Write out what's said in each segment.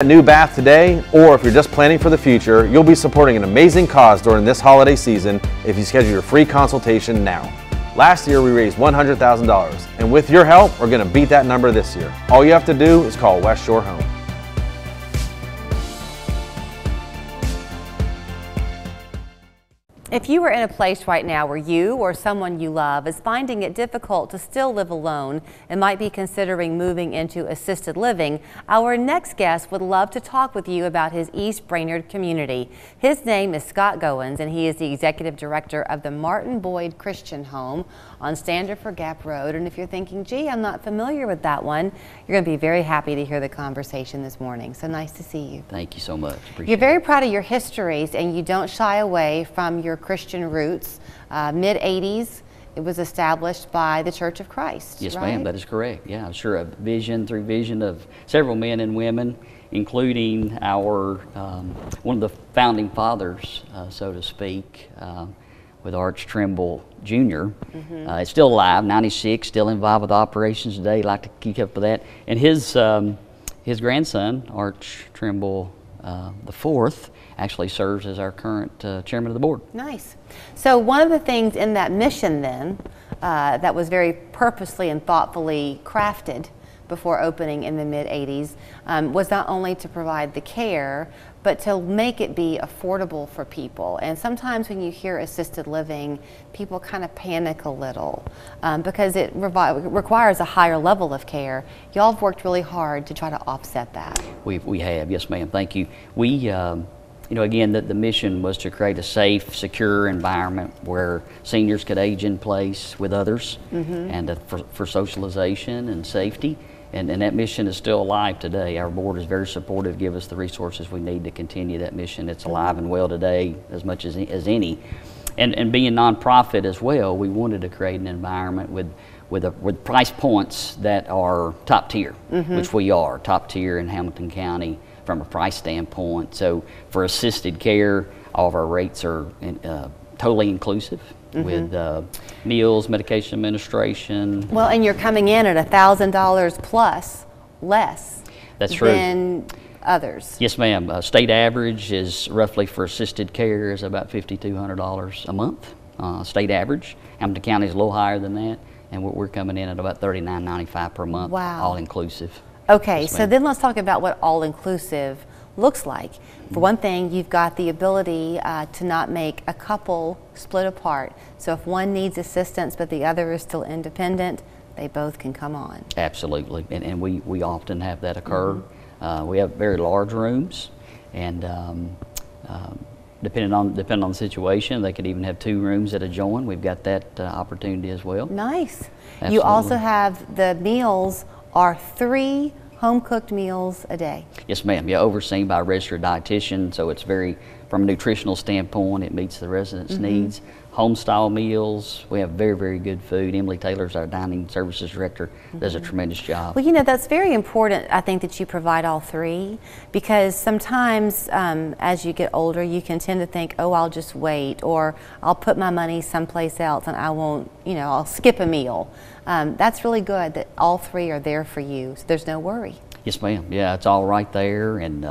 A new bath today, or if you're just planning for the future, you'll be supporting an amazing cause during this holiday season if you schedule your free consultation now. Last year we raised $100,000, and with your help, we're going to beat that number this year. All you have to do is call West Shore Home. If you are in a place right now where you or someone you love is finding it difficult to still live alone and might be considering moving into assisted living, our next guest would love to talk with you about his East Brainerd community. His name is Scott Goins, and he is the executive director of the Martin Boyd Christian Home on Standerford Gap Road. And if you're thinking, gee, I'm not familiar with that one, you're going to be very happy to hear the conversation this morning. So nice to see you. Thank you so much. Appreciate You're very proud of your histories, and you don't shy away from your Christian roots. Mid-80s, it was established by the Church of Christ. Yes, right? ma'am, that is correct. Yeah, I'm sure a vision of several men and women, including our one of the founding fathers, so to speak, with Arch Trimble Jr. It's still alive, 96, still involved with operations today. Like to keep up with that. And his grandson, Arch Trimble the fourth, actually serves as our current chairman of the board. Nice. So one of the things in that mission then that was very purposely and thoughtfully crafted before opening in the mid-80s was not only to provide the care, but to make it be affordable for people. And sometimes when you hear assisted living, people kind of panic a little because it requires a higher level of care. Y'all have worked really hard to try to offset that. We have, yes ma'am, thank you. We, you know, again, the mission was to create a safe, secure environment where seniors could age in place with others and for socialization and safety. And that mission is still alive today. Our board is very supportive, give us the resources we need to continue that mission. It's alive and well today as much as any. And being nonprofit as well, we wanted to create an environment with price points that are top tier, which we are, top tier in Hamilton County from a price standpoint. So for assisted care, all of our rates are totally inclusive. With meals, medication administration. Well, and you're coming in at $1,000 plus less That's true. than others. Yes, ma'am. State average is roughly for assisted care is about $5,200 a month. State average. Hamilton County is a little higher than that, and we're coming in at about $39.95 per month. Wow. All inclusive. Okay, Yes, so ma'am. then let's talk about what all inclusive looks like. For one thing, you've got the ability to not make a couple split apart. So if one needs assistance but the other is still independent, they both can come on. Absolutely, and we often have that occur. We have very large rooms, and depending on the situation, they could even have 2 rooms that adjoin. We've got that opportunity as well. Nice. Absolutely. You also have the meals are 3 home-cooked meals a day. Yes, ma'am. Yeah, overseen by a registered dietitian, so it's very, from a nutritional standpoint, it meets the residents' needs. Home-style meals. We have very, very good food. Emily Taylor's our dining services director, does a tremendous job. Well, you know, that's very important, I think, that you provide all 3, because sometimes as you get older, you can tend to think, oh, I'll just wait, or I'll put my money someplace else and I won't, you know, I'll skip a meal. That's really good that all 3 are there for you, so there's no worry. Yes, ma'am. Yeah, it's all right there, and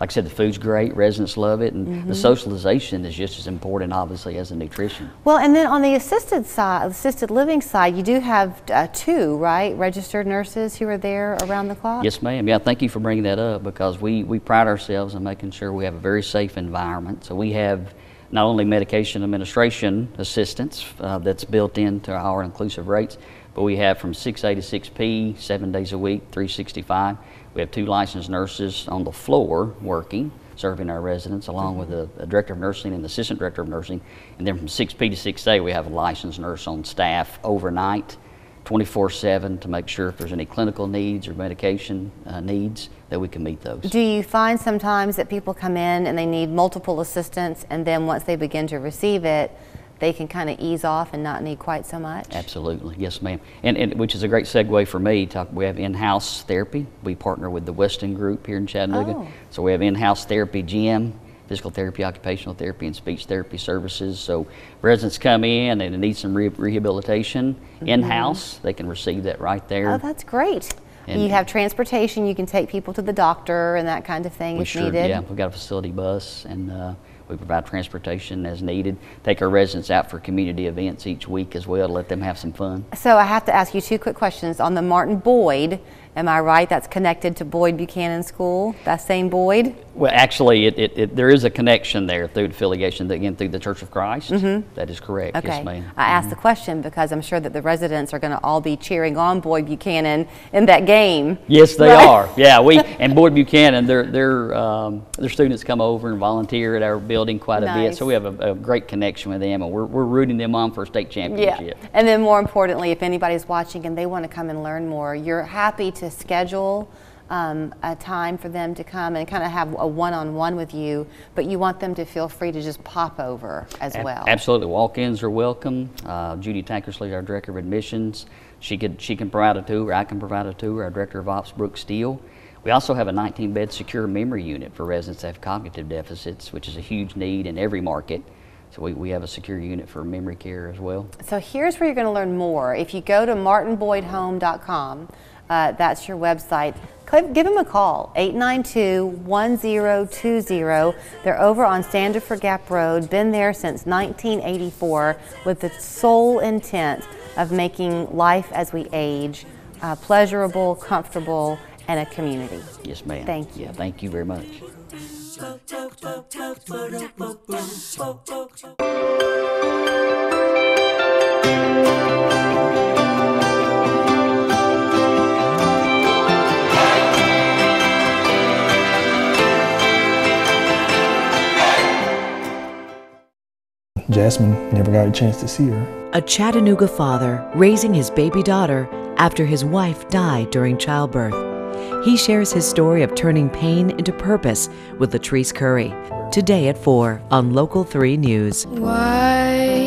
like I said, the food's great, residents love it, and the socialization is just as important, obviously, as the nutrition. Well, and then on the assisted living side, you do have 2, right, registered nurses who are there around the clock? Yes, ma'am. Yeah, thank you for bringing that up, because we pride ourselves in making sure we have a very safe environment. So we have not only medication administration assistance that's built into our inclusive rates, but we have from 6A to 6P, 7 days a week, 365. We have 2 licensed nurses on the floor working, serving our residents, along with a director of nursing and assistant director of nursing. And then from 6P to 6A, we have a licensed nurse on staff overnight, 24/7, to make sure if there's any clinical needs or medication needs, that we can meet those. Do you find sometimes that people come in and they need multiple assistants, and then once they begin to receive it, they can kind of ease off and not need quite so much? Absolutely, yes ma'am. And which is a great segue for me. We have in-house therapy. We partner with the Weston Group here in Chattanooga. Oh. So we have in-house therapy, gym, physical therapy, occupational therapy, and speech therapy services. So residents come in and they need some rehabilitation in-house, they can receive that right there. Oh, that's great. And you have transportation. You can take people to the doctor and that kind of thing if needed. Yeah, we've got a facility bus, and we provide transportation as needed. Take our residents out for community events each week as well to let them have some fun. So I have to ask you 2 quick questions. On the Martin Boyd, am I right? That's connected to Boyd Buchanan School, that same Boyd? Well, actually, there is a connection there through the affiliation, again, through the Church of Christ. That is correct. Okay. Yes, ma'am. I asked the question because I'm sure that the residents are going to all be cheering on Boyd Buchanan in that game. Yes, they are. Yeah, and Boyd Buchanan, their students come over and volunteer at our building quite a bit, so we have a great connection with them, and we're rooting them on for a state championship. Yeah, and then more importantly, if anybody's watching and they want to come and learn more, you're happy to schedule a time for them to come and kind of have a one-on-one with you, but you want them to feel free to just pop over as well. Absolutely. Walk-ins are welcome. Judy Tankersley, our Director of Admissions, she can provide a tour. I can provide a tour. Our Director of Ops, Brooke Steele. We also have a 19-bed secure memory unit for residents that have cognitive deficits, which is a huge need in every market. So we have a secure unit for memory care as well. So here's where you're going to learn more. If you go to martinboydhome.com, that's your website. Give them a call, 892-1020. They're over on Sandiford Gap Road, been there since 1984 with the sole intent of making life as we age pleasurable, comfortable, and a community. Yes, ma'am. Thank you. Yeah, thank you very much. Jasmine never got a chance to see her. A Chattanooga father raising his baby daughter after his wife died during childbirth. He shares his story of turning pain into purpose with Latrice Curry. Today at 4 on Local 3 News. Why